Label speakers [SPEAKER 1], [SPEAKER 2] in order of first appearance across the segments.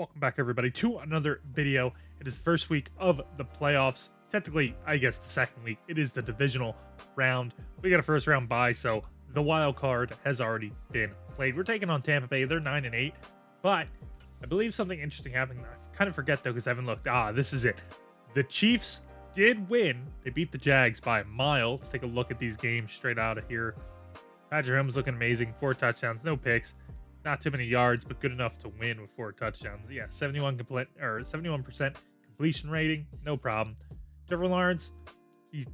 [SPEAKER 1] Welcome back, everybody, to another video. It is the first week of the playoffs. Technically, I guess the second week. It is the divisional round. We got a first round bye, so the wild card has already been played. We're taking on Tampa Bay. They're 9-8, but I believe something interesting happened. I kind of forget though because I haven't looked. This is it. The Chiefs did win. They beat the Jags by a mile. Let's take a look at these games straight out of here. Patrick Mahomes looking amazing. 4 touchdowns, no picks. Not too many yards, but good enough to win with 4 touchdowns. Yeah, 71% completion rating, no problem. Trevor Lawrence,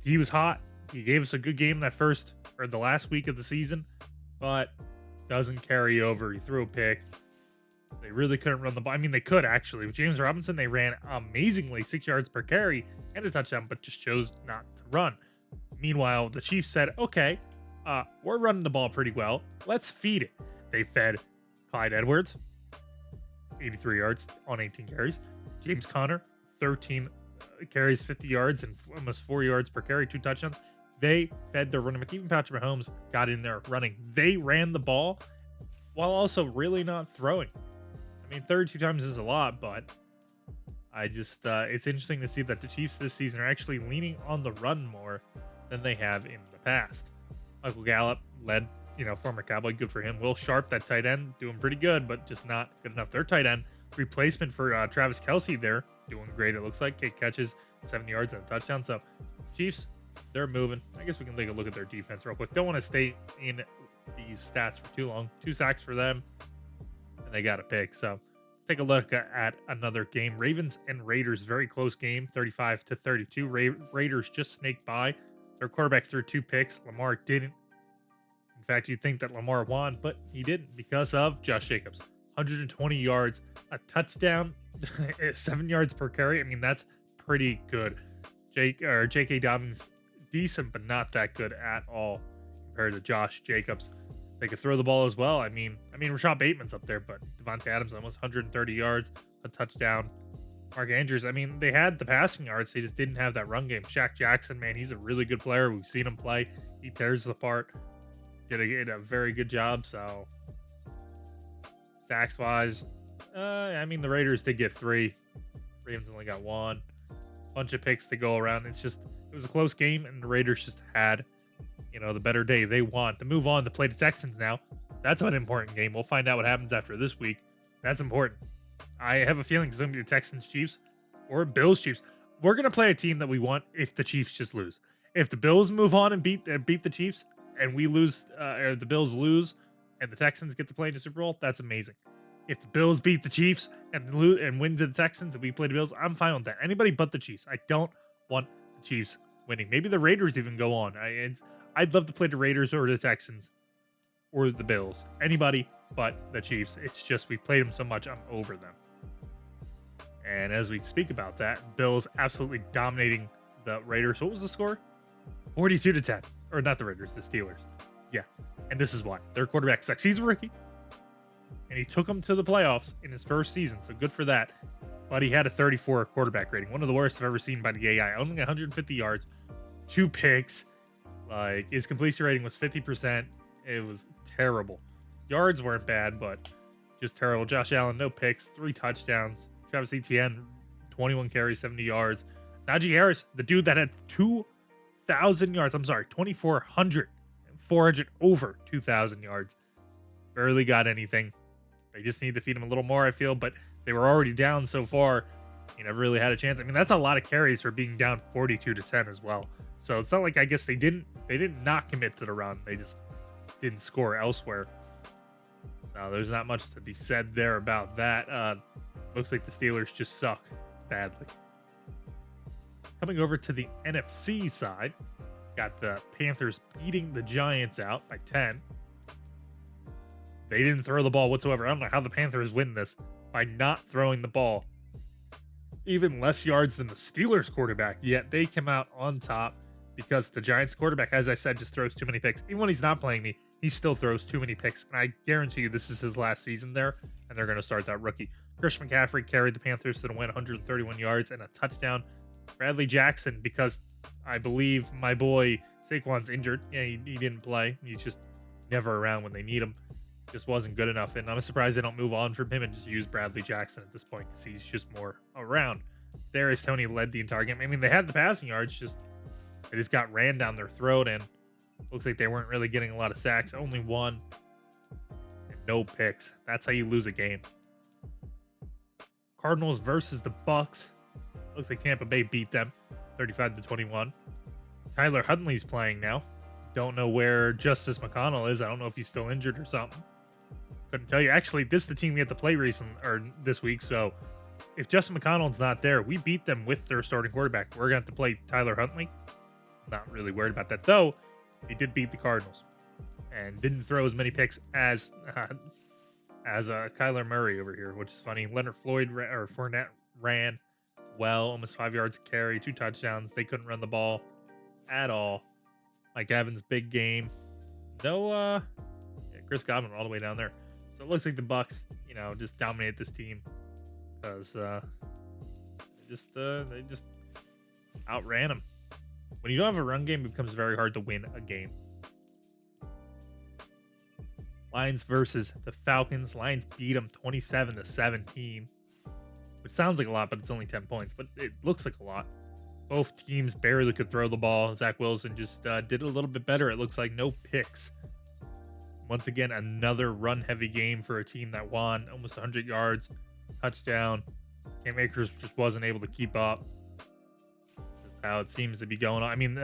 [SPEAKER 1] he was hot. He gave us a good game the last week of the season, but doesn't carry over. He threw a pick. They really couldn't run the ball. I mean, they could actually. With James Robinson, they ran amazingly, 6 yards per carry and a touchdown, but just chose not to run. Meanwhile, the Chiefs said, okay, we're running the ball pretty well. Let's feed it. They fed Clyde Edwards, 83 yards on 18 carries. James Conner, 13 carries, 50 yards, and almost 4 yards per carry, 2 touchdowns. They fed their running back. Even Patrick Mahomes got in there running. They ran the ball while also really not throwing. I mean, 32 times is a lot, but it's interesting to see that the Chiefs this season are actually leaning on the run more than they have in the past. Michael Gallup led, former Cowboy, good for him. Will Sharp, that tight end, doing pretty good, but just not good enough. Their tight end replacement for Travis Kelce there, doing great, it looks like. 8 catches, 7 yards, and a touchdown. So, Chiefs, they're moving. I guess we can take a look at their defense real quick. Don't want to stay in these stats for too long. 2 sacks for them, and they got a pick. So, let's take a look at another game. Ravens and Raiders, very close game, 35-32. Raiders just snaked by. Their quarterback threw 2 picks. Lamar didn't. In fact, you'd think that Lamar won, but he didn't because of Josh Jacobs. 120 yards, a touchdown, 7 yards per carry. I mean, that's pretty good. J.K. Dobbins, decent, but not that good at all compared to Josh Jacobs. They could throw the ball as well. I mean, Rashad Bateman's up there, but Devontae Adams almost 130 yards, a touchdown. Mark Andrews, they had the passing yards. They just didn't have that run game. Shaq Jackson, man, he's a really good player. We've seen him play. He tears it apart. Did a very good job. So, sacks wise, the Raiders did get 3. Ravens only got 1. Bunch of picks to go around. It was a close game, and the Raiders just had, the better day. They want to move on to play the Texans now. That's an important game. We'll find out what happens after this week. That's important. I have a feeling it's going to be the Texans Chiefs or Bills Chiefs. We're going to play a team that we want if the Chiefs just lose. If the Bills move on and beat the Chiefs, and we lose, or the Bills lose, and the Texans get to play in the Super Bowl, that's amazing. If the Bills beat the Chiefs and win to the Texans and we play the Bills, I'm fine with that. Anybody but the Chiefs. I don't want the Chiefs winning. Maybe the Raiders even go on. I'd love to play the Raiders or the Texans or the Bills. Anybody but the Chiefs. It's just we played them so much, I'm over them. And as we speak about that, Bills absolutely dominating the Raiders. What was the score? 42-10. Or not the Raiders, the Steelers. Yeah. And this is why. Their quarterback sucks. He's a rookie. And he took them to the playoffs in his first season. So good for that. But he had a 34 quarterback rating. One of the worst I've ever seen by the AI. Only 150 yards. 2 picks. His completion rating was 50%. It was terrible. Yards weren't bad, but just terrible. Josh Allen, no picks. 3 touchdowns. Travis Etienne, 21 carries, 70 yards. Najee Harris, the dude that had 2,000 yards. 2,400. 400 over 2,000 yards. Barely got anything. They just need to feed him a little more, I feel, but they were already down so far. He never really had a chance. That's a lot of carries for being down 42-10 as well. So it's not like, I guess they did not commit to the run. They just didn't score elsewhere. So there's not much to be said there about that. Looks like the Steelers just suck badly. Coming over to the NFC side, got the Panthers beating the Giants out by 10. They didn't throw the ball whatsoever. I don't know how the Panthers win this by not throwing the ball. Even less yards than the Steelers quarterback, yet they come out on top because the Giants quarterback, as I said, just throws too many picks. Even when he's not playing me, he still throws too many picks. And I guarantee you this is his last season there, and they're going to start that rookie. Christian McCaffrey carried the Panthers to the win, 131 yards and a touchdown. Bradley Jackson, because I believe my boy Saquon's injured. Yeah, he didn't play. He's just never around when they need him. just wasn't good enough. And I'm surprised they don't move on from him and just use Bradley Jackson at this point because he's just more around. Darius Tony led the entire game. I mean, they had the passing yards, just they just got ran down their throat, and looks like they weren't really getting a lot of sacks. Only one and no picks. That's how you lose a game. Cardinals versus the Bucks. Looks like Tampa Bay beat them 35-21. Tyler Huntley's playing now. Don't know where Justice McConnell is. I don't know if he's still injured or something. Couldn't tell you. Actually, this is the team we had to play this week. So if Justin McConnell's not there, we beat them with their starting quarterback. We're gonna have to play Tyler Huntley. Not really worried about that though. He did beat the Cardinals and didn't throw as many picks as Kyler Murray over here, which is funny. Leonard Fournette ran well, almost 5 yards a carry, 2 touchdowns. They couldn't run the ball at all. Mike Evans, big game. No, Chris Godwin all the way down there. So it looks like the Bucks, just dominate this team because they just outran them. When you don't have a run game, it becomes very hard to win a game. Lions versus the Falcons. Lions beat them 27-17, which sounds like a lot, but it's only 10 points. But it looks like a lot. Both teams barely could throw the ball. Zach Wilson just did a little bit better. It looks like no picks. Once again, another run-heavy game for a team that won almost 100 yards, touchdown. Cam Akers just wasn't able to keep up. That's how it seems to be going on. I mean,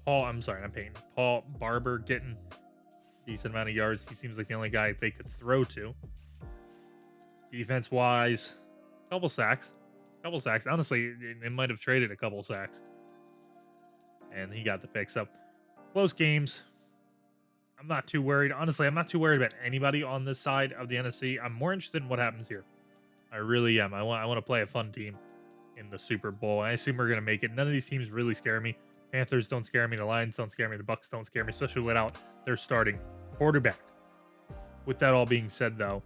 [SPEAKER 1] Paul Barber getting a decent amount of yards. He seems like the only guy they could throw to. Defense-wise, couple sacks. Honestly, they might have traded a couple sacks. And he got the picks up. Close games. I'm not too worried. Honestly, I'm not too worried about anybody on this side of the NFC. I'm more interested in what happens here. I really am. I want to play a fun team in the Super Bowl. I assume we're going to make it. None of these teams really scare me. Panthers don't scare me. The Lions don't scare me. The Bucks don't scare me, especially without their starting quarterback. With that all being said, though,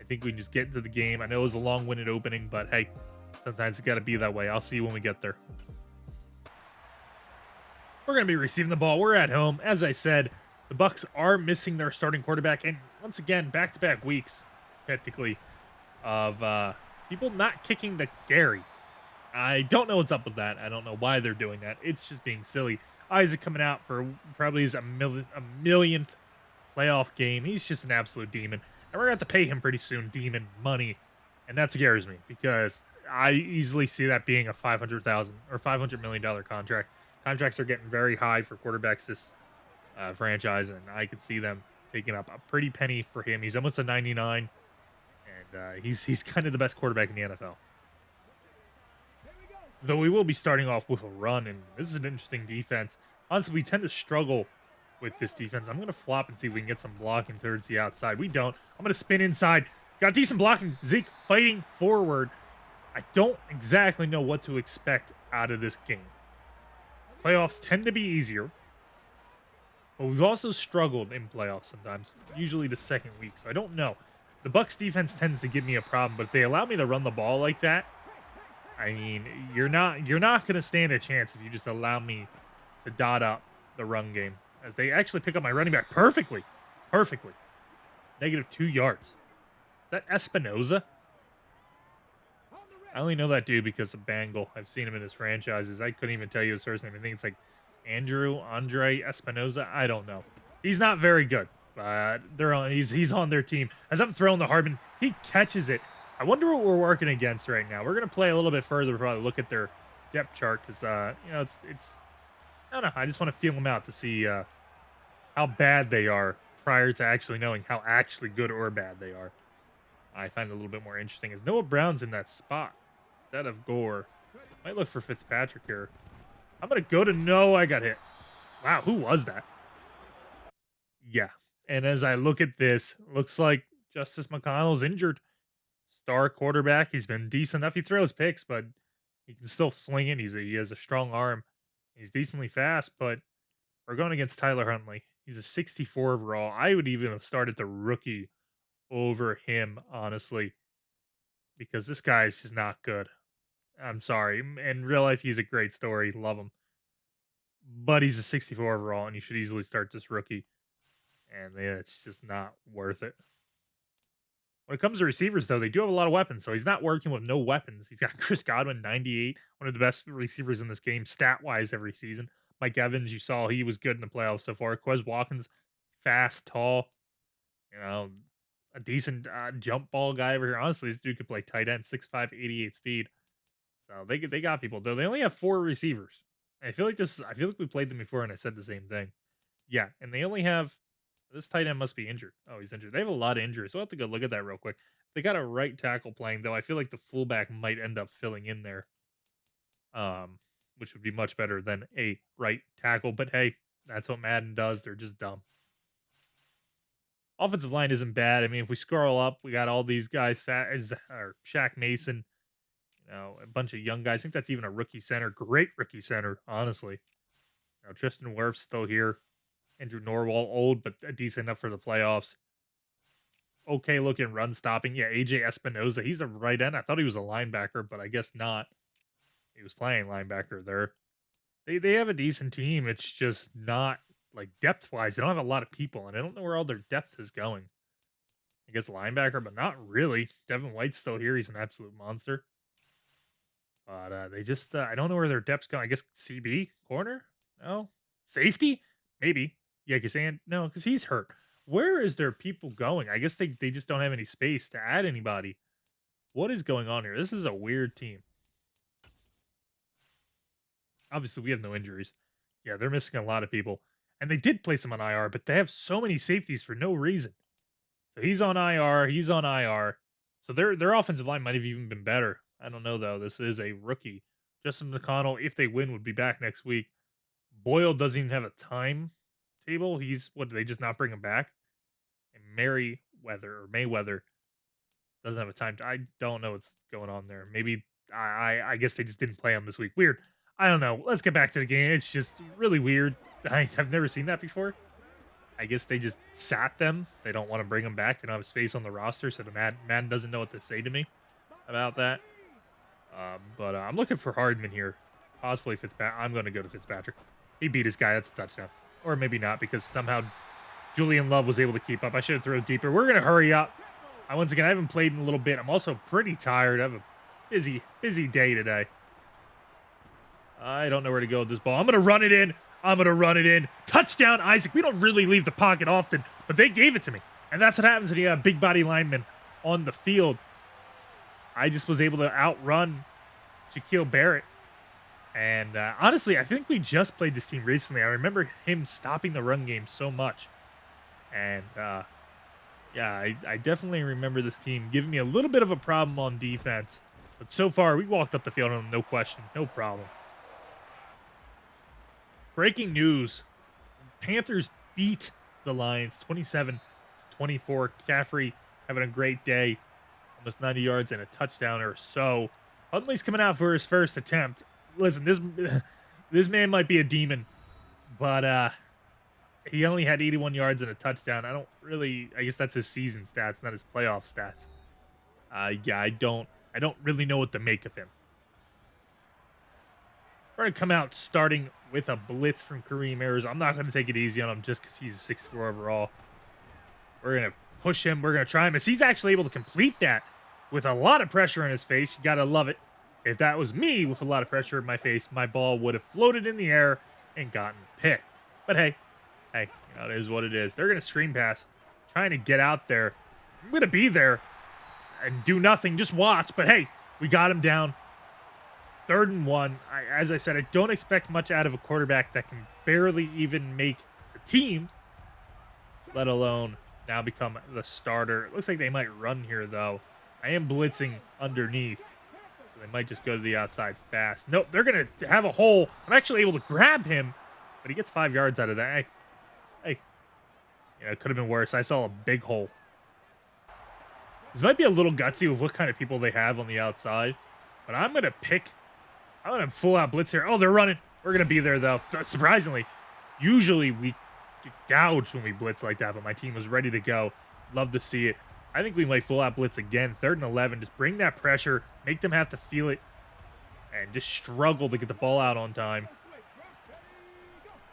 [SPEAKER 1] I think we can just get into the game. I know it was a long-winded opening, but hey, sometimes it's got to be that way. I'll see you when we get there. We're going to be receiving the ball. We're at home. As I said, the Bucks are missing their starting quarterback, and once again, back-to-back weeks, technically, of people not kicking the Gary. I don't know what's up with that. I don't know why they're doing that. It's just being silly. Isaac coming out for probably his a millionth playoff game. He's just an absolute demon, and we're going to have to pay him pretty soon demon money, and that scares me because I easily see that being a $500,000 or $500 million contract. Contracts are getting very high for quarterbacks this franchise, and I could see them taking up a pretty penny for him. He's almost a 99, and he's kind of the best quarterback in the NFL. Though we will be starting off with a run, and this is an interesting defense. Honestly, we tend to struggle with this defense. I'm going to flop and see if we can get some blocking towards the outside. We don't. I'm going to spin inside. Got decent blocking. Zeke fighting forward. I don't exactly know what to expect out of this game. Playoffs tend to be easier, but we've also struggled in playoffs sometimes, usually the second week, so I don't know. The Bucks defense tends to give me a problem, but if they allow me to run the ball like that, I mean, you're not going to stand a chance if you just allow me to dot up the run game, as they actually pick up my running back perfectly. -2 yards. Is that Espinoza? I only know that dude because of Bengal. I've seen him in his franchises. I couldn't even tell you his first name. I think it's like Andre Espinoza. I don't know. He's not very good, but he's on their team. As I'm throwing the Hardman, he catches it. I wonder what we're working against right now. We're gonna play a little bit further before I look at their depth chart because it's I don't know. I just want to feel them out to see how bad they are prior to actually knowing how actually good or bad they are. I find it a little bit more interesting as Noah Brown's in that spot instead of Gore. Might look for Fitzpatrick here. I'm going to go to no. I got hit. Wow, who was that? Yeah. And as I look at this, looks like Justice McConnell's injured. Star quarterback. He's been decent enough. He throws picks, but he can still swing it. He has a strong arm. He's decently fast, but we're going against Tyler Huntley. He's a 64 overall. I would even have started the rookie over him, honestly, because this guy is just not good. I'm sorry. In real life, he's a great story. Love him. But he's a 64 overall, and you should easily start this rookie. And yeah, it's just not worth it. When it comes to receivers, though, they do have a lot of weapons. So he's not working with no weapons. He's got Chris Godwin, 98, one of the best receivers in this game, stat wise, every season. Mike Evans, you saw he was good in the playoffs so far. Quez Watkins, fast, tall, you know, a decent jump ball guy over here. Honestly, this dude could play tight end, 6'5, 88 speed. So they got people, though. They only have 4 receivers. I feel like I feel like we played them before and I said the same thing. Yeah, and they only have this tight end must be injured. Oh, he's injured. They have a lot of injuries. So I'll have to go look at that real quick. They got a right tackle playing, though. I feel like the fullback might end up filling in there, which would be much better than a right tackle. But hey, that's what Madden does. They're just dumb. Offensive line isn't bad. I mean, if we scroll up, we got all these guys, or Shaq Mason, a bunch of young guys. I think that's even a rookie center. Great rookie center, honestly. Tristan Wirf's still here. Andrew Norwell, old, but decent enough for the playoffs. Okay looking run stopping. Yeah, AJ Espinoza. He's a right end. I thought he was a linebacker, but I guess not. He was playing linebacker there. They have a decent team. It's just not like depth wise. They don't have a lot of people, and I don't know where all their depth is going. I guess linebacker, but not really. Devin White's still here. He's an absolute monster. But they just I don't know where their depth's going. I guess CB corner? No. Safety? Maybe. Yeah, because he's hurt. Where is their people going? I guess they just don't have any space to add anybody. What is going on here? This is a weird team. Obviously, we have no injuries. Yeah, they're missing a lot of people. And they did place him on IR, but they have so many safeties for no reason. So he's on IR. He's on IR. So their offensive line might have even been better. I don't know, though. This is a rookie. Justin McConnell, if they win, would be back next week. Boyle doesn't even have a timetable. What, did they just not bring him back? And Mayweather doesn't have a time. I don't know what's going on there. Maybe I guess they just didn't play him this week. Weird. I don't know. Let's get back to the game. It's just really weird. I've never seen that before. I guess they just sat them. They don't want to bring him back. They don't have space on the roster, so the Madden doesn't know what to say to me about that. But I'm looking for Hardman here. Possibly Fitzpatrick. I'm going to go to Fitzpatrick. He beat his guy. That's a touchdown. Or maybe not, because somehow Julian Love was able to keep up. I should have thrown deeper. We're going to hurry up. Once again, I haven't played in a little bit. I'm also pretty tired. I have a busy day today. I don't know where to go with this ball. I'm going to run it in. Touchdown, Isaac. We don't really leave the pocket often, but they gave it to me. And that's what happens when you have big body linemen on the field. I just was able to outrun Shaquille Barrett. And honestly, I think we just played this team recently. I remember him stopping the run game so much. And yeah, I definitely remember this team giving me a little bit of a problem on defense. But so far, we walked up the field on no question, no problem. Breaking news. Panthers beat the Lions 27-24. Caffrey having a great day. Almost 90 yards and a touchdown or so. Huntley's coming out for his first attempt. Listen, this man might be a demon, but he only had 81 yards and a touchdown. I guess that's his season stats, not his playoff stats. Yeah, I don't really know what to make of him. We're going to come out starting with a blitz from Kareem Ayers. I'm not going to take it easy on him just because he's a 6'4" overall. We're going to push him. We're going to try him. As he's actually able to complete that with a lot of pressure in his face. You got to love it. If that was me with a lot of pressure in my face, my ball would have floated in the air and gotten picked. But hey, it is what it is. They're going to screen pass, trying to get out there. I'm going to be there and do nothing. Just watch. But hey, we got him down. 3rd and 1. As I said, I don't expect much out of a quarterback that can barely even make the team, let alone now become the starter. It looks like they might run here, though. I am blitzing underneath. So they might just go to the outside fast. Nope, they're going to have a hole. I'm actually able to grab him, but he gets 5 yards out of that. Hey. It could have been worse. I saw a big hole. This might be a little gutsy with what kind of people they have on the outside, but I'm going to full out blitz here. Oh, they're running. We're going to be there, though. Surprisingly, usually we get gouged when we blitz like that, but my team was ready to go. Love to see it. I think we might full out blitz again. 3rd and 11. Just bring that pressure, make them have to feel it, and just struggle to get the ball out on time.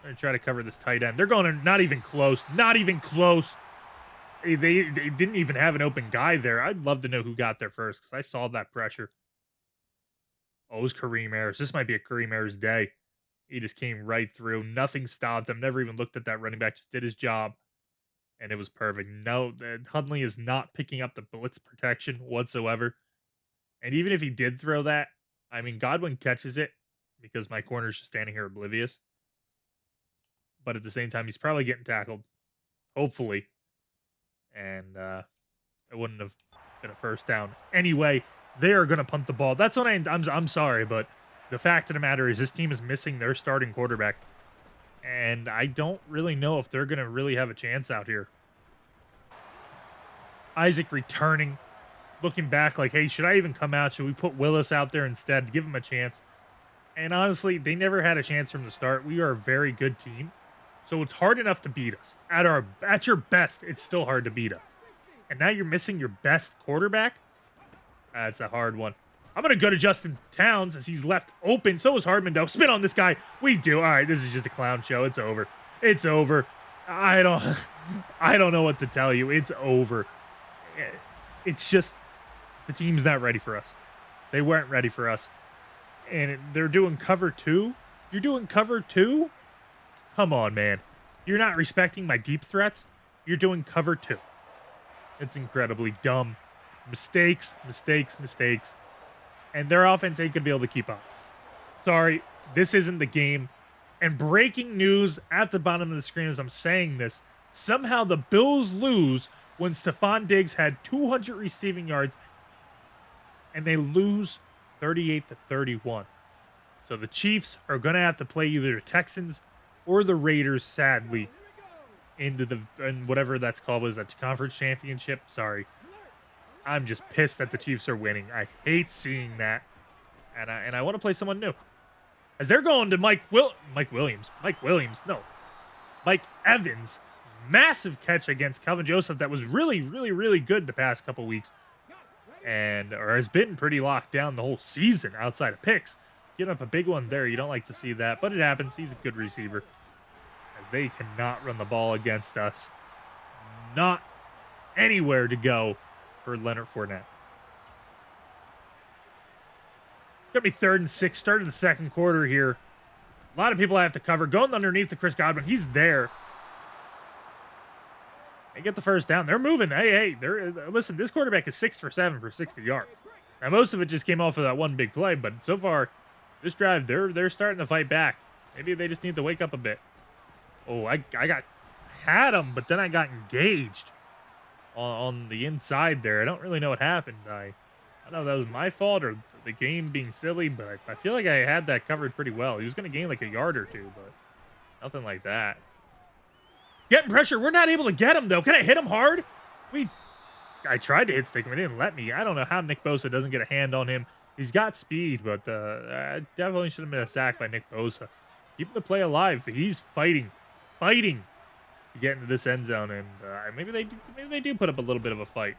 [SPEAKER 1] They're going to try to cover this tight end. They're going to not even close. Not even close. They didn't even have an open guy there. I'd love to know who got there first because I saw that pressure. Oh, it was Kareem Ayers. This might be a Kareem Ayers day. He just came right through. Nothing stopped him. Never even looked at that running back. Just did his job. And it was perfect. No, Hundley is not picking up the blitz protection whatsoever. And even if he did throw that, I mean, Godwin catches it because my corner's just standing here oblivious. But at the same time, he's probably getting tackled. Hopefully. And it wouldn't have been a first down. Anyway, they are going to punt the ball. That's what I'm sorry, but the fact of the matter is this team is missing their starting quarterback. And I don't really know if they're going to really have a chance out here. Isaac returning, looking back like, hey, should I even come out? Should we put Willis out there instead to give him a chance? And honestly, they never had a chance from the start. We are a very good team. So it's hard enough to beat us. At your best, it's still hard to beat us. And now you're missing your best quarterback? That's a hard one. I'm going to go to Justin Towns as he's left open. So is Hardman, though. Spin on this guy. We do. All right, this is just a clown show. It's over. It's over. I don't know what to tell you. It's over. It's just the team's not ready for us. They weren't ready for us. And they're doing cover 2? You're doing cover 2? Come on, man. You're not respecting my deep threats? You're doing cover 2. It's incredibly dumb. Mistakes, mistakes, mistakes. And their offense ain't going to be able to keep up. Sorry, this isn't the game. And breaking news at the bottom of the screen as I'm saying this, somehow the Bills lose when Stephon Diggs had 200 receiving yards and they lose 38-31. So the Chiefs are going to have to play either the Texans or the Raiders, sadly, in whatever that's called. Was that the conference championship? Sorry. I'm just pissed that the Chiefs are winning. I hate seeing that. And I want to play someone new. As they're going to Mike Evans. Massive catch against Calvin Joseph that was really, really, really good the past couple weeks. Or has been pretty locked down the whole season outside of picks. Getting up a big one there. You don't like to see that, but it happens. He's a good receiver. As they cannot run the ball against us. Not anywhere to go for Leonard Fournette. Gonna be 3rd and 6. Start of the second quarter here. A lot of people have to cover. Going underneath to Chris Godwin. He's there. They get the first down. They're moving. Hey, listen, this quarterback is 6 for 7 for 60 yards. Now, most of it just came off of that one big play, but so far, this drive, they're starting to fight back. Maybe they just need to wake up a bit. Oh, I had him, but then I got engaged on the inside there. I don't really know what happened. I don't know if that was my fault or the game being silly, but I feel like I had that covered pretty well. He was going to gain like a yard or two, but nothing like that. Getting pressure. We're not able to get him, though. Can I hit him hard? I tried to hit stick him. It didn't let me. I don't know how Nick Bosa doesn't get a hand on him. He's got speed, but definitely should have been a sack by Nick Bosa. Keeping the play alive. He's fighting to get into this end zone, and maybe they do put up a little bit of a fight.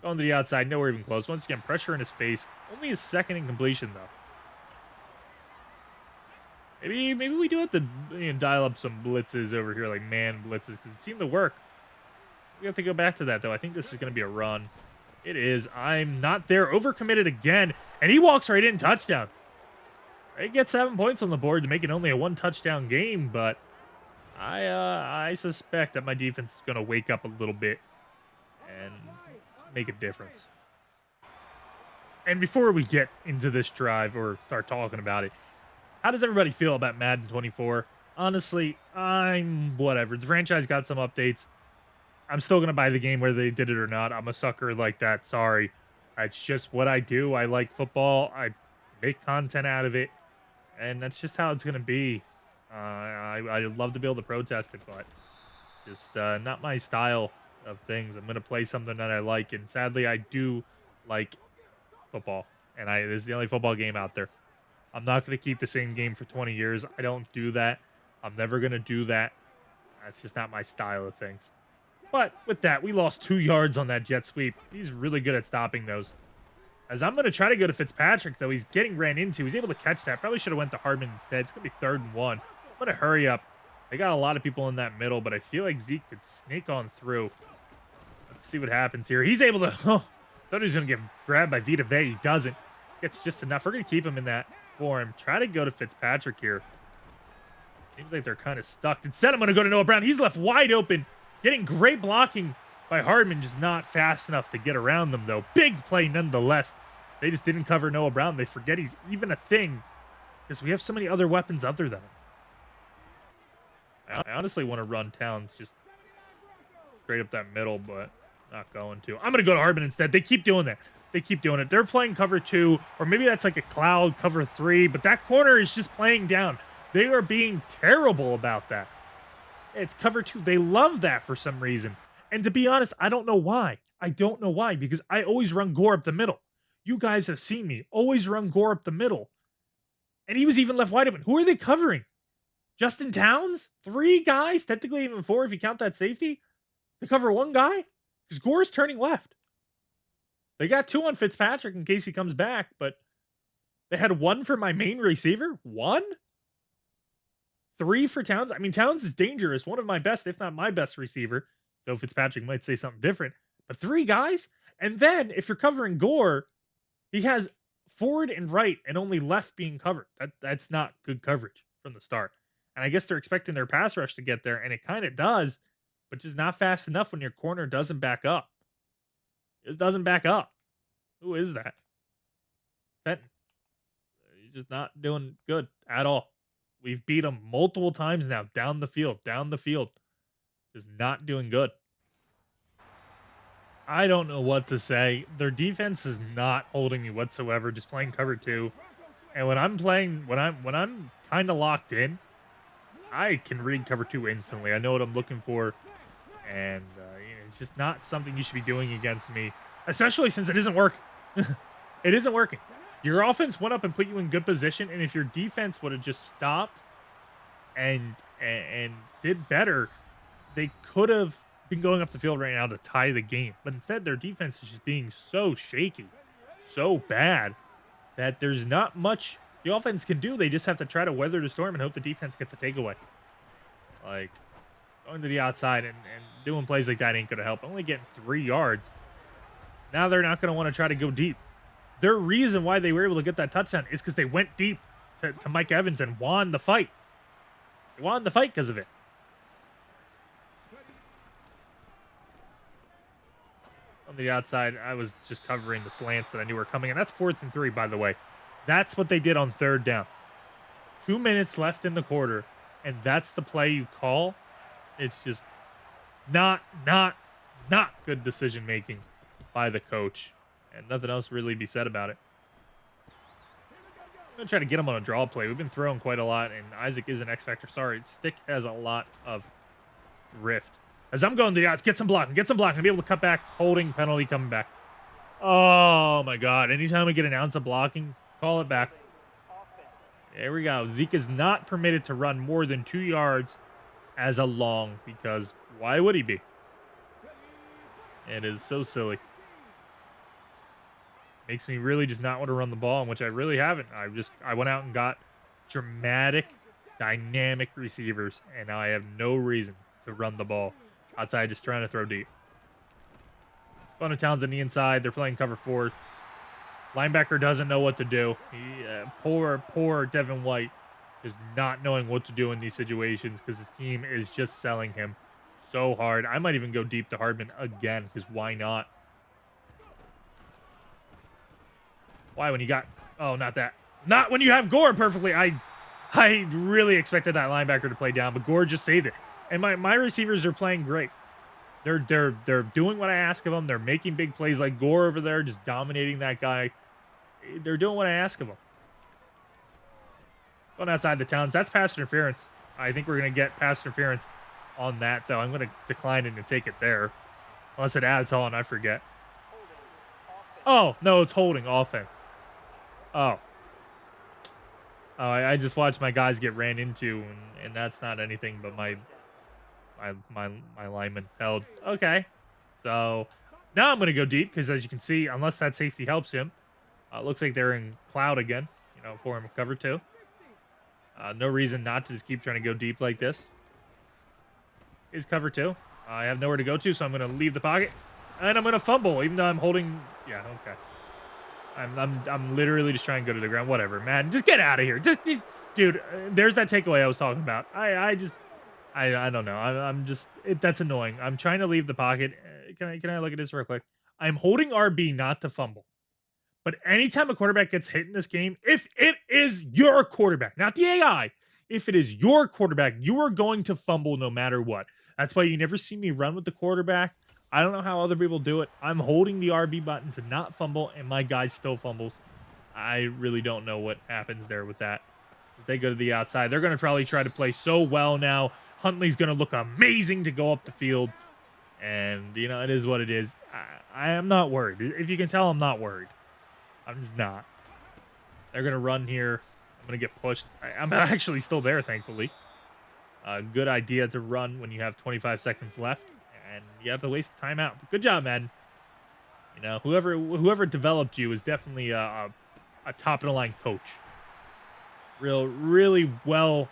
[SPEAKER 1] Going to the outside, nowhere even close. Once again, pressure in his face. Only his second incompletion, though. Maybe we do have to dial up some blitzes over here, like man blitzes, because it seemed to work. We have to go back to that, though. I think this is going to be a run. It is. I'm not there. Overcommitted again, and he walks right in. Touchdown. They get 7 points on the board to make it only a 1-touchdown game, but I suspect that my defense is going to wake up a little bit and make a difference. And before we get into this drive or start talking about it, how does everybody feel about Madden 24? Honestly, I'm whatever. The franchise got some updates. I'm still going to buy the game whether they did it or not. I'm a sucker like that. Sorry. It's just what I do. I like football. I make content out of it. And that's just how it's going to be. I'd love to be able to protest it, but just not my style of things. I'm going to play something that I like. And sadly, I do like football. And this is the only football game out there. I'm not going to keep the same game for 20 years. I don't do that. I'm never going to do that. That's just not my style of things. But with that, we lost 2 yards on that jet sweep. He's really good at stopping those. As I'm going to try to go to Fitzpatrick, though. He's getting ran into. He's able to catch that. Probably should have went to Hardman instead. It's going to be 3rd and 1. I'm going to hurry up. They got a lot of people in that middle, but I feel like Zeke could sneak on through. Let's see what happens here. He's able to... Oh, thought he was going to get grabbed by Vita Vea. He doesn't. Gets just enough. We're going to keep him in that form. Try to go to Fitzpatrick here. Seems like they're kind of stuck. Instead, I'm going to go to Noah Brown. He's left wide open. Getting great blocking by Hardman. Just not fast enough to get around them, though. Big play nonetheless. They just didn't cover Noah Brown. They forget he's even a thing because we have so many other weapons other than him. I honestly want to run Towns just straight up that middle, but not going to. I'm going to go to Hardman instead. They keep doing that. They keep doing it. They're playing cover 2, or maybe that's like a cloud cover 3, but that corner is just playing down. They are being terrible about that. It's cover 2. They love that for some reason. And to be honest, I don't know why. I don't know why, because I always run Gore up the middle. You guys have seen me always run Gore up the middle. And he was even left wide open. Who are they covering? Justin Towns? 3 guys? Technically even 4 if you count that safety? To cover 1 guy? Because Gore's turning left. They got 2 on Fitzpatrick in case he comes back, but they had 1 for my main receiver? 1? 3 for Towns? I mean, Towns is dangerous. One of my best, if not my best receiver. Though Fitzpatrick might say something different. But 3 guys? And then, if you're covering Gore, he has forward and right and only left being covered. That's not good coverage from the start. And I guess they're expecting their pass rush to get there, and it kind of does, but just not fast enough when your corner doesn't back up. It doesn't back up. Who is that? Fenton. He's just not doing good at all. We've beat him multiple times now, down the field. Just not doing good. I don't know what to say. Their defense is not holding me whatsoever, just playing cover 2. And when I'm kind of locked in, I can read cover 2 instantly. I know what I'm looking for. And it's just not something you should be doing against me, especially since it isn't working. It isn't working. Your offense went up and put you in good position, and if your defense would have just stopped and did better, they could have been going up the field right now to tie the game. But instead, their defense is just being so shaky, so bad, that there's not much the offense can do. They just have to try to weather the storm and hope the defense gets a takeaway. Like, going to the outside and doing plays like that ain't going to help. Only getting 3 yards. Now they're not going to want to try to go deep. Their reason why they were able to get that touchdown is because they went deep to Mike Evans and won the fight. They won the fight because of it. On the outside, I was just covering the slants that I knew were coming. And that's 4th and 3, by the way. That's what they did on 3rd down. 2 minutes left in the quarter, and that's the play you call. It's just not good decision-making by the coach. And nothing else really be said about it. I'm going to try to get him on a draw play. We've been throwing quite a lot, and Isaac is an X-Factor. Sorry, Stick has a lot of rift. As I'm going to the outs, get some blocking. Be able to cut back, holding, penalty, coming back. Oh, my God. Anytime we get an ounce of blocking, call it back. There we go. Zeke is not permitted to run more than 2 yards as a long, because why would he be? It is so silly. Makes me really just not want to run the ball, which I really haven't. I went out and got dramatic, dynamic receivers, and now I have no reason to run the ball outside just trying to throw deep. Going to Towns on the inside. They're playing cover 4. Linebacker doesn't know what to do. Poor Devin White is not knowing what to do in these situations because his team is just selling him so hard. I might even go deep to Hardman again because why not? Why when you got... Oh, not that. Not when you have Gore perfectly. I really expected that linebacker to play down, but Gore just saved it. And my receivers are playing great. They're doing what I ask of them. They're making big plays like Gore over there, just dominating that guy. They're doing what I ask of them. Going outside the Towns. That's pass interference. I think we're going to get pass interference on that, though. I'm going to decline it and take it there. Unless it adds on, I forget. Oh, no, it's holding offense. Oh. Oh, I just watched my guys get ran into, and that's not anything but my lineman held. Okay. So now I'm going to go deep because, as you can see, unless that safety helps him, looks like they're in cloud again, for him cover 2. No reason not to just keep trying to go deep like this. Is cover 2. I have nowhere to go to, so I'm going to leave the pocket. And I'm going to fumble, even though I'm holding... Yeah, okay. I'm literally just trying to go to the ground. Whatever, man. Just get out of here. Just dude, there's that takeaway I was talking about. I don't know. That's annoying. I'm trying to leave the pocket. Can I look at this real quick? I'm holding RB not to fumble. But anytime a quarterback gets hit in this game, if it is your quarterback, not the AI, if it is your quarterback, you are going to fumble no matter what. That's why you never see me run with the quarterback. I don't know how other people do it. I'm holding the RB button to not fumble, and my guy still fumbles. I really don't know what happens there with that. As they go to the outside, they're going to probably try to play so well now. Huntley's going to look amazing to go up the field. And, you know, it is what it is. I am not worried. If you can tell, I'm not worried. I'm just not. They're going to run here. I'm going to get pushed. I'm actually still there, thankfully. Good idea to run when you have 25 seconds left. And you have to waste timeout. But good job, Madden. You know, whoever developed you is definitely a top-of-the-line coach. Really well,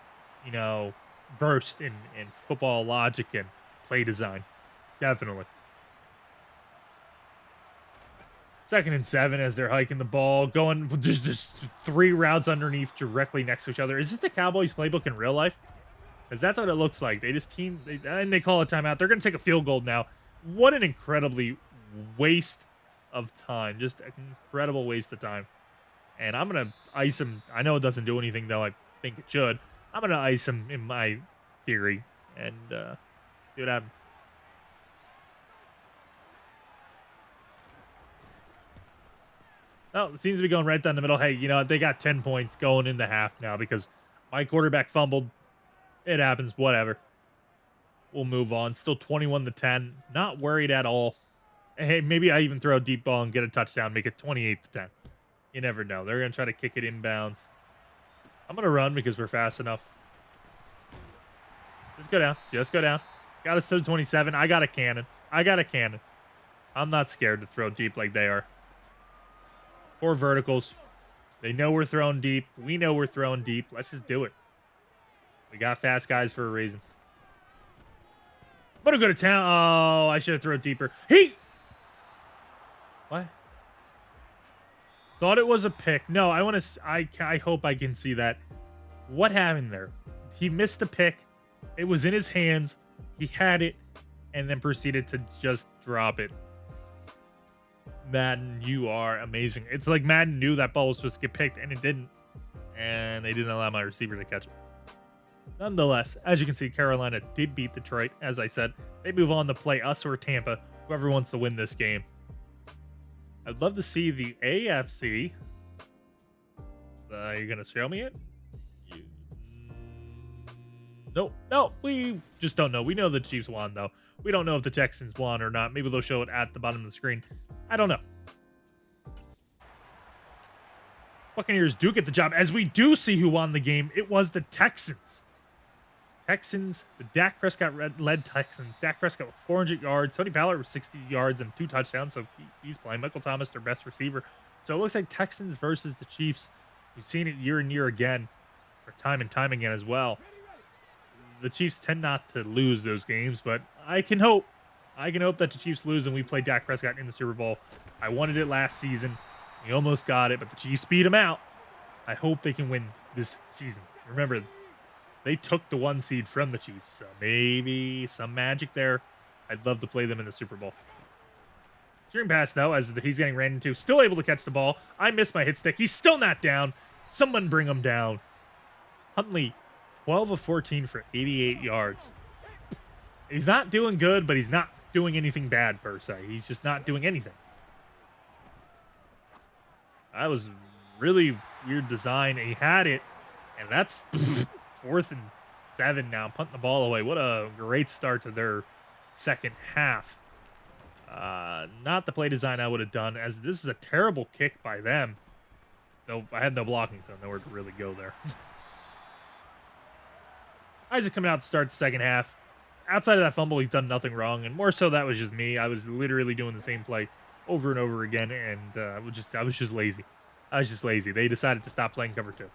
[SPEAKER 1] you know, versed in football logic and play design. Definitely. 2nd and 7 as they're hiking the ball. Going, there's just 3 routes underneath directly next to each other. Is this the Cowboys playbook in real life? Because that's what it looks like. They just and they call a timeout. They're going to take a field goal now. What an incredibly waste of time. Just an incredible waste of time. And I'm going to ice him. I know it doesn't do anything, though. I think it should. I'm going to ice him in my theory and see what happens. Oh, it seems to be going right down the middle. Hey, you know, they got 10 points going in the half now because my quarterback fumbled. It happens. Whatever. We'll move on. Still 21-10. Not worried at all. Hey, maybe I even throw a deep ball and get a touchdown, make it 28-10. You never know. They're going to try to kick it inbounds. I'm going to run because we're fast enough. Just go down. Just go down. Got us to 27. I got a cannon. I'm not scared to throw deep like they are. 4 verticals. They know we're throwing deep. We know we're throwing deep. Let's just do it. We got fast guys for a reason. I'm going to go to town. Oh, I should have thrown deeper. What? Thought it was a pick. No, I hope I can see that. What happened there? He missed the pick. It was in his hands. He had it and then proceeded to just drop it. Madden, you are amazing. It's like Madden knew that ball was supposed to get picked and it didn't. And they didn't allow my receiver to catch it. Nonetheless, as you can see, Carolina did beat Detroit. As I said, they move on to play us or Tampa, whoever wants to win this game. I'd love to see the AFC. You're going to show me it? No, we just don't know. We know the Chiefs won, though. We don't know if the Texans won or not. Maybe they'll show it at the bottom of the screen. I don't know. Buccaneers do get the job. As we do see who won the game, it was the Texans. The Dak Prescott-led Texans. Dak Prescott with 400 yards. Tony Pollard with 60 yards and 2 touchdowns, so he's playing. Michael Thomas, their best receiver. So it looks like Texans versus the Chiefs. We've seen it year and year again, or time and time again as well. The Chiefs tend not to lose those games, but I can hope that the Chiefs lose and we play Dak Prescott in the Super Bowl. I wanted it last season. We almost got it, but the Chiefs beat him out. I hope they can win this season. Remember, they took the 1 seed from the Chiefs, so maybe some magic there. I'd love to play them in the Super Bowl. Screen pass, though, as he's getting ran into. Still able to catch the ball. I missed my hit stick. He's still not down. Someone bring him down. Huntley, 12 of 14 for 88 yards. He's not doing good, but he's not doing anything bad, per se. He's just not doing anything. That was really weird design. He had it, and that's 4th and 7 now. Punting the ball away. What a great start to their second half. Not the play design I would have done, as this is a terrible kick by them. No, I had no blocking, so nowhere to really go there. Isaac coming out to start the second half. Outside of that fumble, he's done nothing wrong, and more so that was just me. I was literally doing the same play over and over again, and I was just lazy. They decided to stop playing cover 2.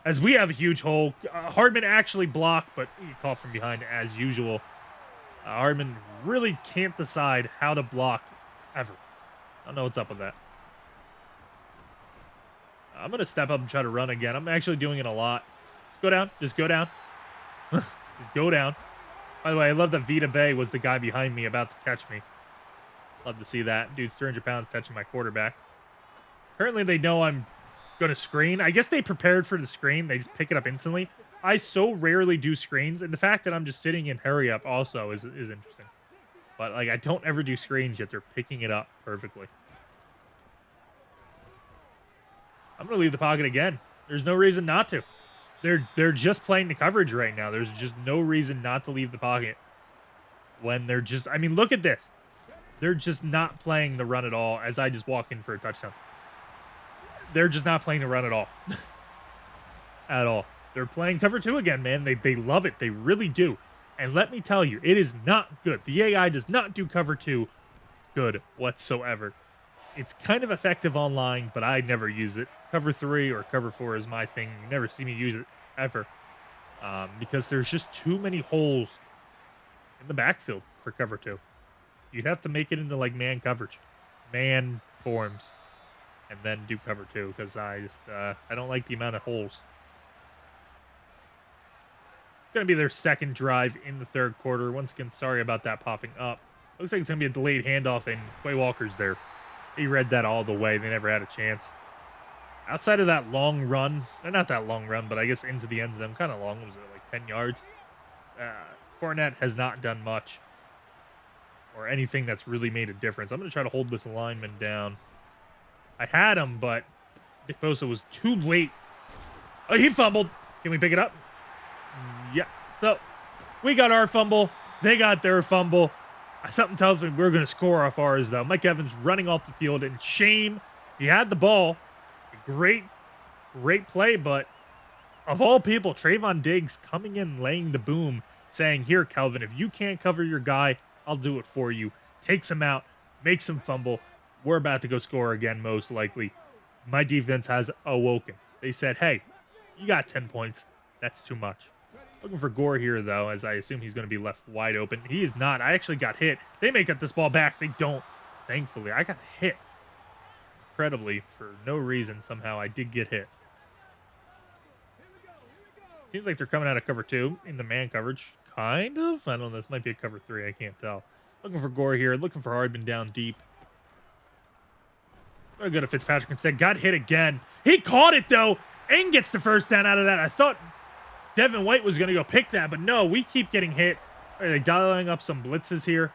[SPEAKER 1] as we have a huge hole. Hardman actually blocked, but he caught from behind as usual. Hardman really can't decide how to block ever. I don't know what's up with that. I'm going to step up and try to run again. I'm actually doing it a lot. Just go down. Just go down. Just go down. By the way, I love that Vita Bay was the guy behind me about to catch me. Love to see that. Dude's 300 pounds touching my quarterback. Apparently, they know I'm going to screen. I guess they prepared for the screen. They just pick it up instantly. I so rarely do screens, and the fact that I'm just sitting in hurry up also is interesting. But, like, I don't ever do screens, yet they're picking it up perfectly. I'm going to leave the pocket again. There's no reason not to. They're just playing the coverage right now. There's just no reason not to leave the pocket when they're just... I mean, look at this. They're just not playing the run at all as I just walk in for a touchdown. They're just not playing the run at all. At all. They're playing cover 2 again, man. They love it. They really do. And let me tell you, it is not good. The AI does not do cover 2 good whatsoever. It's kind of effective online, but I never use it. Cover 3 or cover 4 is my thing. You never see me use it ever. Because there's just too many holes in the backfield for cover 2. You'd have to make it into like man coverage, man forms, and then do cover 2 because I don't like the amount of holes. It's going to be their second drive in the third quarter. Once again, sorry about that popping up. Looks like it's going to be a delayed handoff, and Quay Walker's there. He read that all the way. They never had a chance. Outside of that long run, not that long run, but I guess into the end zone, kind of long. Was it like 10 yards? Fournette has not done much or anything that's really made a difference. I'm going to try to hold this lineman down. I had him, but Nick Bosa was too late. Oh, he fumbled. Can we pick it up? Yeah. So we got our fumble. They got their fumble. Something tells me we're going to score off ours, though. Mike Evans running off the field, and shame. He had the ball. Great play, but of all people, Trayvon Diggs coming in, laying the boom, saying, here, Calvin, if you can't cover your guy, I'll do it for you. Takes him out, makes him fumble. We're about to go score again, most likely. My defense has awoken. They said, hey, you got 10 points. That's too much. Looking for Gore here, though, as I assume he's going to be left wide open. He is not. I actually got hit. They may get this ball back. They don't. Thankfully, I got hit. Incredibly, for no reason, somehow, I did get hit. Seems like they're coming out of cover 2 in the man coverage. Kind of. I don't know. This might be a cover 3. I can't tell. Looking for Gore here. Looking for Hardman down deep. Very good at Fitzpatrick instead. Got hit again. He caught it, though, and gets the first down out of that. I thought Devin White was going to go pick that, but no, we keep getting hit. Are they dialing up some blitzes here?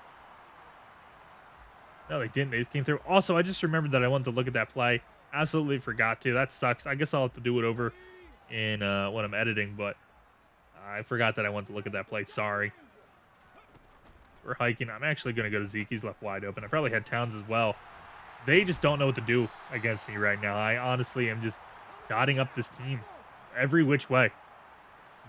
[SPEAKER 1] No, they didn't. They just came through. Also, I just remembered that I wanted to look at that play. Absolutely forgot to. That sucks. I guess I'll have to do it over in when I'm editing, but I forgot that I wanted to look at that play. Sorry. We're hiking. I'm actually going to go to Zeke. He's left wide open. I probably had Towns as well. They just don't know what to do against me right now. I honestly am just dotting up this team every which way.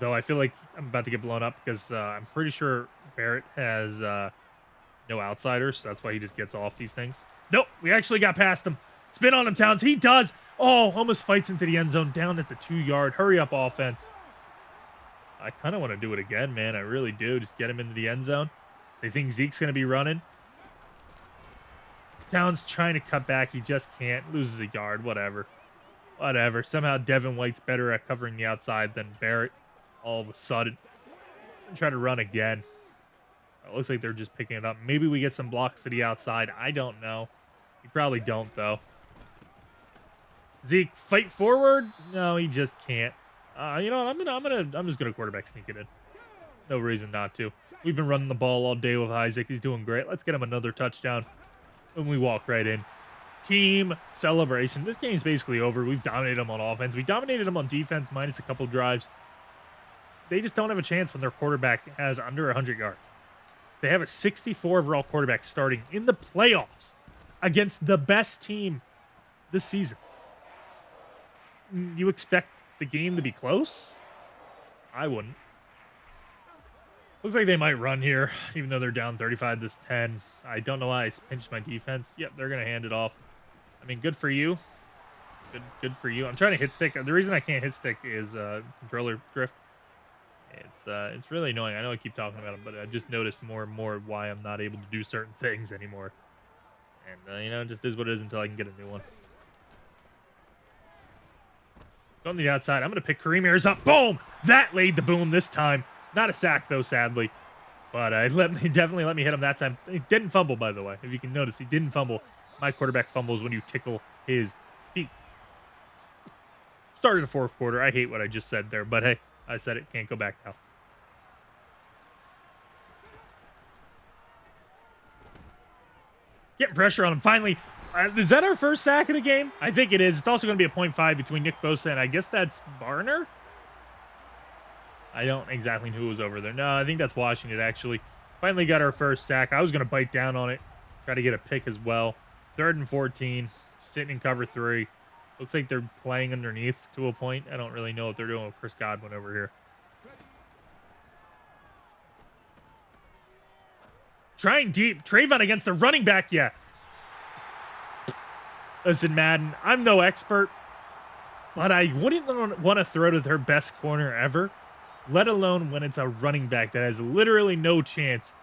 [SPEAKER 1] Though I feel like I'm about to get blown up because I'm pretty sure Barrett has no outsiders. So that's why he just gets off these things. Nope, we actually got past him. Spin on him, Towns. He does. Oh, almost fights into the end zone down at the 2-yard. Hurry up offense. I kind of want to do it again, man. I really do. Just get him into the end zone. They think Zeke's going to be running. Towns trying to cut back. He just can't. Loses a yard. Whatever. Somehow Devin White's better at covering the outside than Barrett. All of a sudden. Try to run again. It looks like they're just picking it up. Maybe we get some blocks to the outside. I don't know. You probably don't, though. Zeke, fight forward? No, he just can't. You know what? I'm just gonna quarterback sneak it in. No reason not to. We've been running the ball all day with Isaac. He's doing great. Let's get him another touchdown. And we walk right in. Team celebration. This game's basically over. We've dominated them on offense. We dominated them on defense, minus a couple drives. They just don't have a chance when their quarterback has under 100 yards. They have a 64 overall quarterback starting in the playoffs against the best team this season. You expect the game to be close? I wouldn't. Looks like they might run here, even though they're down 35-10. I don't know why I pinched my defense. Yep, they're going to hand it off. I mean, good for you. Good for you. I'm trying to hit stick. The reason I can't hit stick is controller drift. It's really annoying. I know I keep talking about it, but I just noticed more and more why I'm not able to do certain things anymore. And it just is what it is until I can get a new one. On the outside, I'm going to pick Kareem Ayers up. Boom! That laid the boom this time. Not a sack, though, sadly. But definitely let me hit him that time. He didn't fumble, by the way. If you can notice, he didn't fumble. My quarterback fumbles when you tickle his feet. Started the fourth quarter. I hate what I just said there, but hey, I said it. Can't go back now. Getting pressure on him. Finally, is that our first sack of the game? I think it is. It's also going to be a 0.5 between Nick Bosa and I guess that's Barner? I don't exactly know who was over there. No, I think that's Washington, actually. Finally got our first sack. I was going to bite down on it. Try to get a pick as well. 3rd and 14. Sitting in cover 3. Looks like they're playing underneath to a point. I don't really know what they're doing with Chris Godwin over here. Trying deep. Trayvon against the running back. Yeah. Listen, Madden, I'm no expert, but I wouldn't want to throw to their best corner ever, let alone when it's a running back that has literally no chance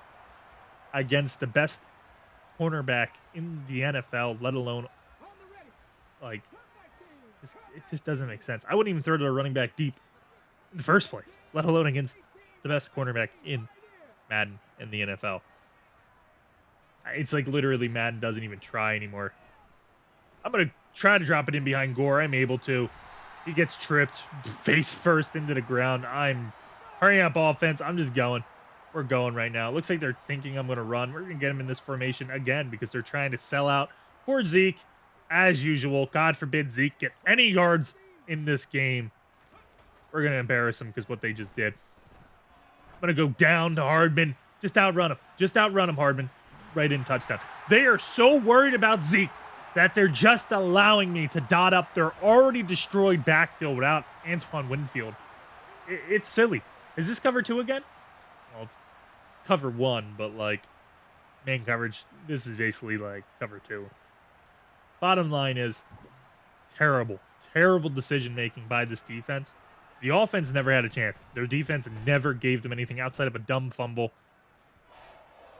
[SPEAKER 1] against the best cornerback in the NFL, let alone, like, it just doesn't make sense. I wouldn't even throw to a running back deep in the first place, let alone against the best cornerback in Madden in the NFL. It's like literally Madden doesn't even try anymore. I'm going to try to drop it in behind Gore. I'm able to. He gets tripped face first into the ground. I'm hurrying up offense. I'm just going. We're going right now. It looks like they're thinking I'm going to run. We're going to get him in this formation again because they're trying to sell out for Zeke as usual. God forbid Zeke get any yards in this game. We're going to embarrass him because what they just did. I'm going to go down to Hardman. Just outrun him. Just outrun him, Hardman. Right in touchdown. They are so worried about Zeke that they're just allowing me to dot up their already destroyed backfield without Antoine Winfield. It's silly. Is this cover 2 again? Well, it's cover 1, but like man coverage, this is basically like cover 2. Bottom line is terrible decision making by this defense. The offense never had a chance. Their defense never gave them anything outside of a dumb fumble.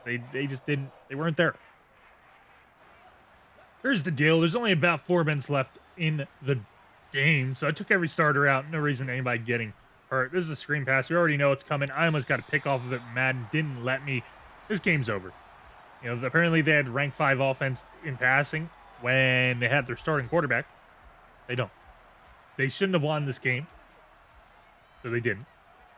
[SPEAKER 1] They just didn't. They weren't there. Here's the deal. There's only about 4 minutes left in the game, so I took every starter out. No reason anybody getting hurt. This is a screen pass. We already know it's coming. I almost got a pick off of it. Madden didn't let me. This game's over. Apparently they had rank 5 offense in passing when they had their starting quarterback. They don't. They shouldn't have won this game, so they didn't.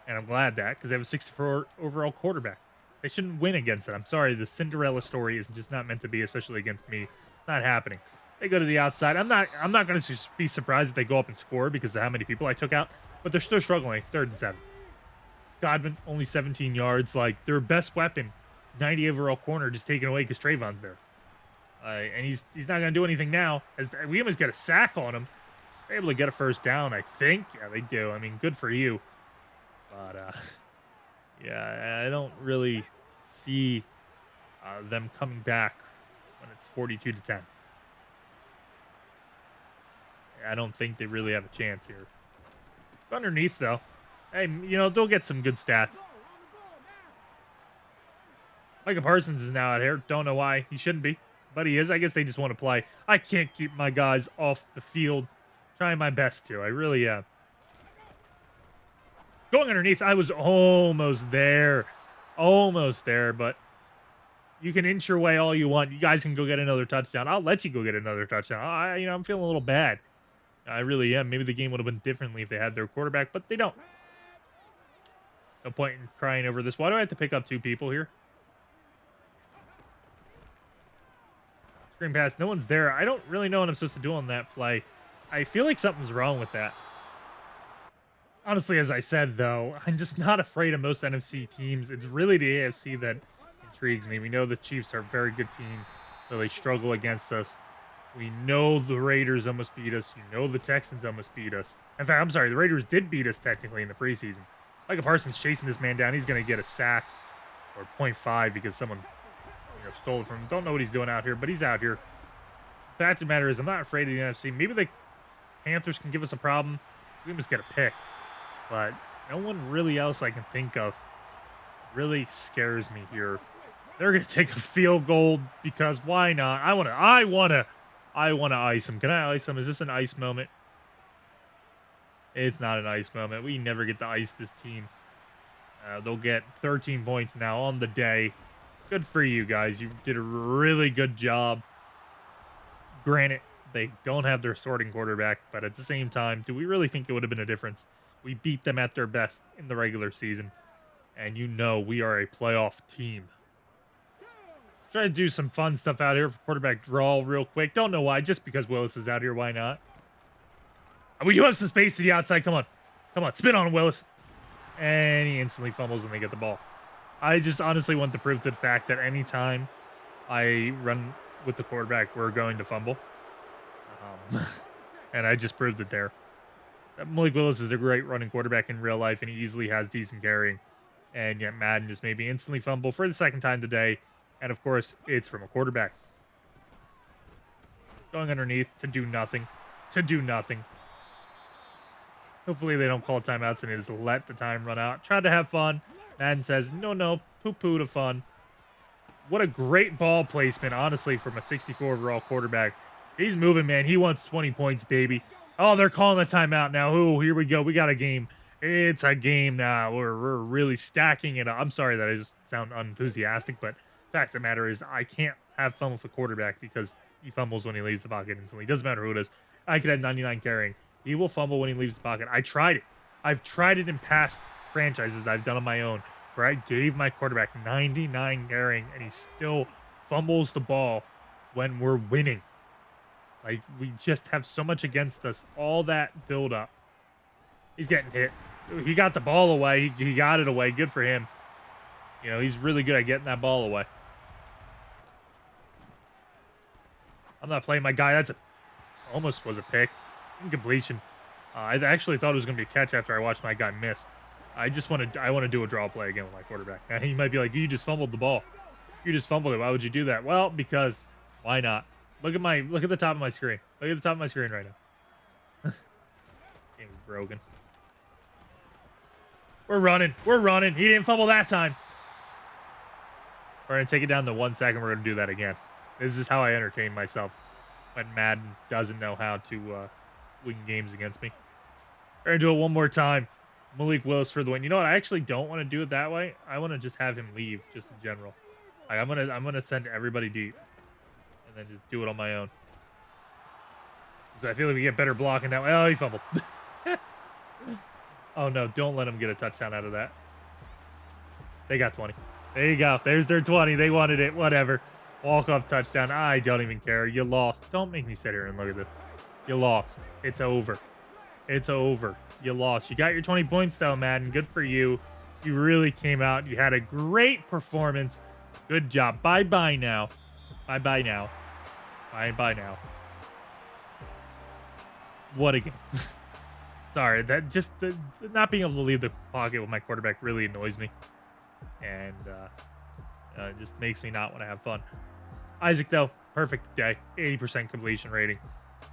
[SPEAKER 1] And I'm glad that because they have a 64 overall quarterback. They shouldn't win against it. I'm sorry. The Cinderella story is just not meant to be, especially against me. It's not happening. They go to the outside. I'm not going to just be surprised if they go up and score because of how many people I took out, but they're still struggling. It's 3rd and 7. Godwin, only 17 yards. Like, their best weapon, 90 overall corner, just taken away because Trayvon's there. And he's not going to do anything now. As we almost get a sack on him. They're able to get a first down, I think. Yeah, they do. I mean, good for you. But, yeah, I don't really see them coming back when it's 42-10. I don't think they really have a chance here. Underneath, though. Hey, they'll get some good stats. Micah Parsons is now out here. Don't know why. He shouldn't be, but he is. I guess they just want to play. I can't keep my guys off the field. Trying my best to. I really am. Going underneath, I was almost there. Almost there, but you can inch your way all you want. You guys can go get another touchdown. I'll let you go get another touchdown. I'm feeling a little bad. I really am. Maybe the game would have been differently if they had their quarterback, but they don't. No point in crying over this. Why do I have to pick up 2 people here? Screen pass. No one's there. I don't really know what I'm supposed to do on that play. I feel like something's wrong with that. Honestly, as I said, though, I'm just not afraid of most NFC teams. It's really the AFC that intrigues me. We know the Chiefs are a very good team, so they struggle against us. We know the Raiders almost beat us. You know the Texans almost beat us. In fact, I'm sorry, the Raiders did beat us technically in the preseason. Micah Parsons chasing this man down. He's going to get a sack or 0.5 because someone stole it from him. Don't know what he's doing out here, but he's out here. The fact of the matter is I'm not afraid of the NFC. Maybe they Panthers can give us a problem, we can just get a pick. But no one really else I can think of really scares me here. They're gonna take a field goal because why not? I wanna ice him. Can I ice him? Is this an ice moment? It's not an ice moment. We never get to ice this team. They'll get 13 points now on the day. Good for you guys. You did a really good job. Granted, they don't have their starting quarterback, but at the same time, do we really think it would have been a difference? We beat them at their best in the regular season. And you know we are a playoff team. Try to do some fun stuff out here for quarterback draw real quick. Don't know why, just because Willis is out here. Why not? We do have some space to the outside. Come on. Come on. Spin on Willis. And he instantly fumbles and they get the ball. I just honestly want to prove to the fact that anytime I run with the quarterback, we're going to fumble. And I just proved it there. Malik Willis is a great running quarterback in real life, and he easily has decent carrying. And yet Madden just made me instantly fumble for the second time today. And of course, it's from a quarterback. Going underneath to do nothing. To do nothing. Hopefully they don't call timeouts and just let the time run out. Tried to have fun. Madden says, no, poo-poo to fun. What a great ball placement, honestly, from a 64 overall quarterback. He's moving, man. He wants 20 points, baby. Oh, they're calling the timeout now. Ooh, here we go. We got a game. It's a game now. We're really stacking it up. I'm sorry that I just sound unenthusiastic, but fact of the matter is I can't have fun with a quarterback because he fumbles when he leaves the pocket instantly. Doesn't matter who it is. I could have 99 carrying. He will fumble when he leaves the pocket. I tried it. I've tried it in past franchises that I've done on my own, where I gave my quarterback 99 carrying, and he still fumbles the ball when we're winning. Like, we just have so much against us. All that build-up. He's getting hit. He got the ball away. He got it away. Good for him. You know, he's really good at getting that ball away. I'm not playing my guy. Almost was a pick. Incompletion. I actually thought it was going to be a catch after I watched my guy miss. I want to do a draw play again with my quarterback. Now, he might be like, you just fumbled the ball. You just fumbled it. Why would you do that? Well, because why not? Look at the top of my screen. Look at the top of my screen right now. Game broken. We're running. We're running. He didn't fumble that time. We're going to take it down to 1 second. We're going to do that again. This is how I entertain myself when Madden doesn't know how to win games against me. We're going to do it one more time. Malik Willis for the win. You know what? I actually don't want to do it that way. I want to just have him leave, just in general. Like, I'm gonna send everybody deep, and then just do it on my own. So I feel like we get better blocking now. Oh, he fumbled. Oh no! Don't let him get a touchdown out of that. They got 20. There you go. There's their 20. They wanted it. Whatever. Walk-off touchdown. I don't even care. You lost. Don't make me sit here and look at this. You lost. It's over. It's over. You lost. You got your 20 points, though, Madden. Good for you. You really came out. You had a great performance. Good job. Bye-bye now. Bye-bye now. Bye-bye now. What a game. Sorry, that just not being able to leave the pocket with my quarterback really annoys me. And it just makes me not want to have fun. Isaac, though, perfect day. 80% completion rating.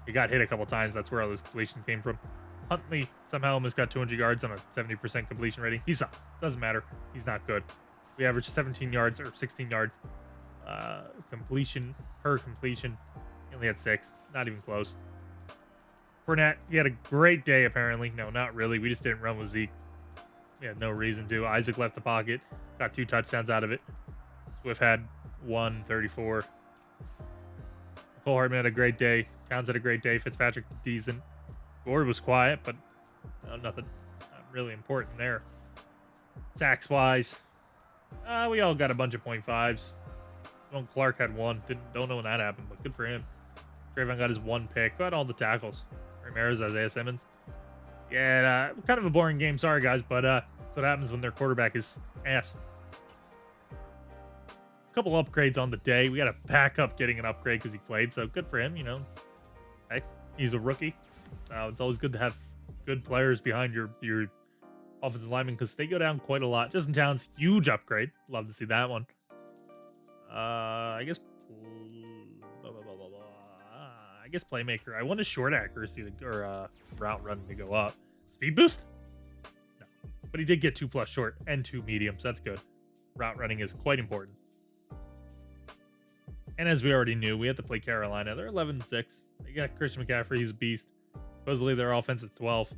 [SPEAKER 1] He got hit a couple times. That's where all those completions came from. Huntley somehow almost got 200 yards on a 70% completion rating. He sucks. Doesn't matter. He's not good. We averaged 17 yards or 16 yards completion per completion. He only had 6. Not even close. Fournette, he had a great day, apparently. No, not really. We just didn't run with Zeke. We had no reason to. Isaac left the pocket. Got 2 touchdowns out of it. Swift had 134. Cole Hartman had a great day. Towns had a great day. Fitzpatrick, decent. Gord was quiet, but nothing not really important there. Sacks-wise, we all got a bunch of .5s. Don Clark had 1. Don't know when that happened, but good for him. Trayvon got his 1 pick. Got all the tackles. Ramirez, Isaiah Simmons. Yeah, kind of a boring game. Sorry, guys, but that's what happens when their quarterback is ass. A couple upgrades on the day. We got a backup getting an upgrade because he played, so good for him, you know. Hey, he's a rookie. It's always good to have good players behind your offensive linemen because they go down quite a lot. Justin Towns, huge upgrade. Love to see that one. I guess playmaker. I want a short accuracy or route running to go up. Speed boost? No. But he did get 2+ short and 2 medium, so that's good. Route running is quite important. And as we already knew, we had to play Carolina. They're 11-6. They got Christian McCaffrey. He's a beast. Supposedly their offensive 12.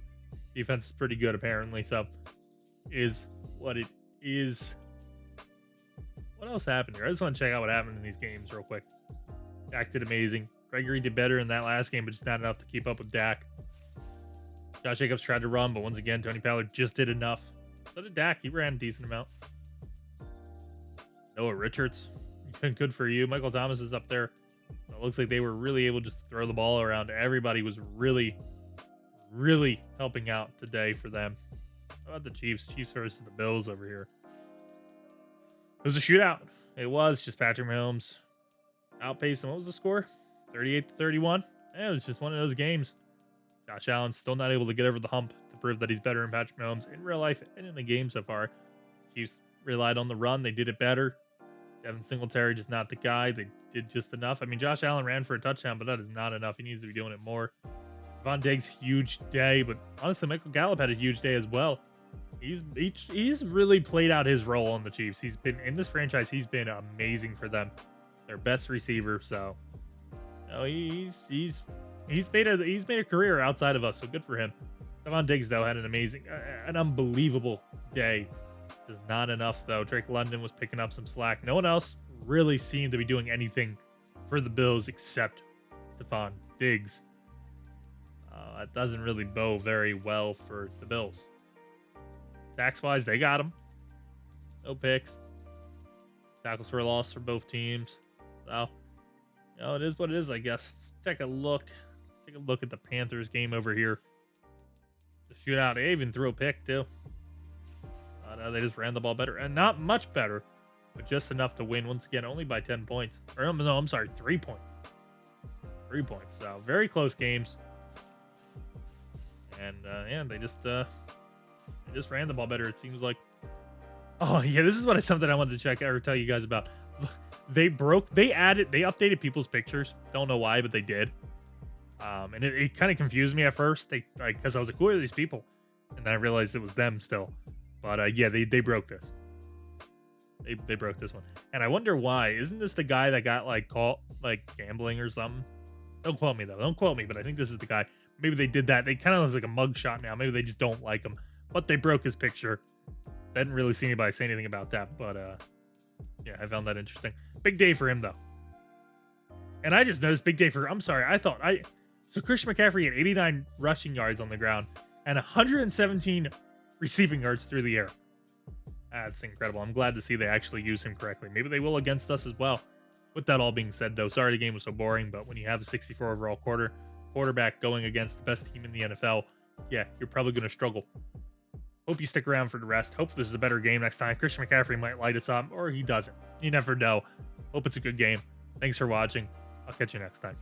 [SPEAKER 1] Defense is pretty good, apparently. So, is what it is. What else happened here? I just want to check out what happened in these games real quick. Dak did amazing. Gregory did better in that last game, but just not enough to keep up with Dak. Josh Jacobs tried to run, but once again, Tony Pollard just did enough. So did Dak. He ran a decent amount. Noah Richards, good for you. Michael Thomas is up there. So it looks like they were really able just to throw the ball around. Everybody was really, really helping out today for them. How about the Chiefs? Chiefs versus the Bills over here. It was a shootout. It was just Patrick Mahomes outpaced them. What was the score? 38-31. It was just one of those games. Josh Allen still not able to get over the hump to prove that he's better than Patrick Mahomes in real life and in the game so far. Chiefs relied on the run. They did it better. Devin Singletary just not the guy. They did just enough. I mean, Josh Allen ran for a touchdown, but that is not enough. He needs to be doing it more. Stephon Diggs, huge day, but honestly, Michael Gallup had a huge day as well. He's really played out his role on the Chiefs. He's been in this franchise. He's been amazing for them. Their best receiver. So, you know, he's made a career outside of us. So good for him. Stephon Diggs though had an unbelievable day. Just not enough though. Drake London was picking up some slack. No one else really seemed to be doing anything for the Bills except Stephon Diggs. That doesn't really bow very well for the Bills. Sacks-wise, they got him. No picks. Tackles for a loss for both teams. So, you know, it is what it is, I guess. Let's take a look. Take a look at the Panthers game over here. The shootout. They even threw a pick, too. They just ran the ball better. And not much better, but just enough to win. Once again, only by 10 points. Or, no, I'm sorry, 3 points. 3 points. So, very close games. And, yeah, they just ran the ball better, it seems like. Oh, yeah, this is something I wanted to check out or tell you guys about. They updated people's pictures. Don't know why, but they did. And it kind of confused me at first. Because I was like, who are these people? And then I realized it was them still. But yeah, they broke this. They broke this one. And I wonder why. Isn't this the guy that got caught gambling or something? Don't quote me though. Don't quote me, but I think this is the guy. Maybe they did that. They kind of looks like a mugshot now. Maybe they just don't like him. But they broke his picture. I didn't really see anybody say anything about that. But yeah, I found that interesting. Big day for him though. And I just noticed big day for. So Christian McCaffrey had 89 rushing yards on the ground and 117 receiving yards through the air. That's incredible. I'm glad to see they actually use him correctly. Maybe they will against us as well. With that all being said, though, sorry the game was so boring, but when you have a 64 overall quarterback going against the best team in the NFL, yeah, you're probably going to struggle. Hope you stick around for the rest. Hope this is a better game next time. Christian McCaffrey might light us up, or he doesn't. You never know. Hope it's a good game. Thanks for watching. I'll catch you next time.